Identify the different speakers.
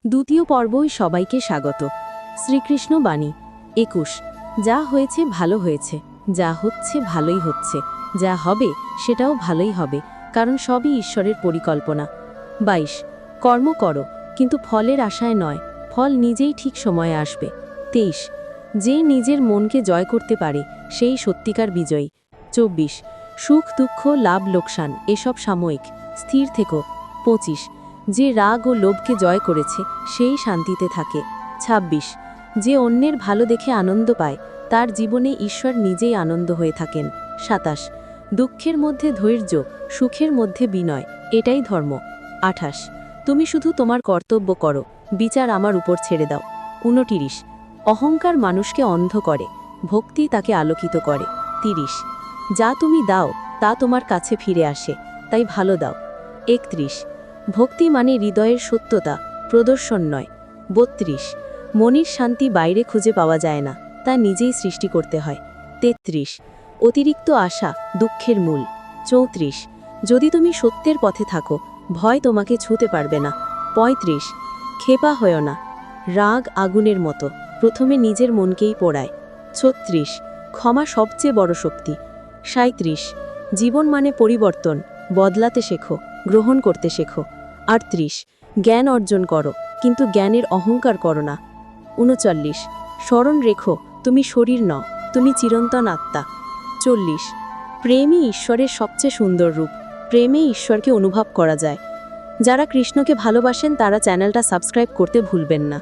Speaker 1: দ্বিতীয় পর্বই সবাইকে স্বাগত। শ্রীকৃষ্ণ বাণী 21। যা হয়েছে ভালো হয়েছে, যা হচ্ছে ভালোই হচ্ছে, যা হবে সেটাও ভালোই হবে, কারণ সবই ঈশ্বরের পরিকল্পনা। 22। কর্ম করো, কিন্তু ফলের আশায় নয়, ফল নিজেই ঠিক সময়ে আসবে। 23। যে নিজের মনকে জয় করতে পারে সেই সত্যিকার বিজয়ী। 24। সুখ দুঃখ লাভ লোকসান এসব সাময়িক, স্থির থেকো। 25। যে রাগ ও লোভকে জয় করেছে সেই শান্তিতে থাকে। 26। যে অন্যের ভালো দেখে আনন্দ পায় তার জীবনে ঈশ্বর নিজেই আনন্দ হয়ে থাকেন। 27। দুঃখের মধ্যে ধৈর্য, সুখের মধ্যে বিনয়, এটাই ধর্ম। 28। তুমি শুধু তোমার কর্তব্য করো, বিচার আমার উপর ছেড়ে দাও। 29। অহংকার মানুষকে অন্ধ করে, ভক্তি তাকে আলোকিত করে। 30। যা তুমি দাও তা তোমার কাছে ফিরে আসে, তাই ভালো দাও। 31। ভক্তি মানে হৃদয়ের সত্যতা, প্রদর্শন নয়। 32। মনের শান্তি বাইরে খুঁজে পাওয়া যায় না, তা নিজেই সৃষ্টি করতে হয়। 33। অতিরিক্ত আশা দুঃখের মূল। 34। যদি তুমি সত্যের পথে থাকো ভয় তোমাকে ছুঁতে পারবে না। 35। ক্ষেপা হয়ো না, রাগ আগুনের মতো, প্রথমে নিজের মনকেই পোড়ায়। 36। ক্ষমা সবচেয়ে বড় শক্তি। 37। জীবন মানে পরিবর্তন, বদলাতে শেখো, গ্রহণ করতে শেখো। 38। জ্ঞান অর্জন করো, কিন্তু জ্ঞানের অহংকার করো না। 39। স্মরণ রেখো তুমি শরীর নও, তুমি চিরন্তন আত্মা। 40। প্রেমই ঈশ্বরের সবচেয়ে সুন্দর রূপ, প্রেমে ঈশ্বরকে অনুভব করা যায়। যারা কৃষ্ণকে ভালোবাসেন তারা চ্যানেলটা সাবস্ক্রাইব করতে ভুলবেন না।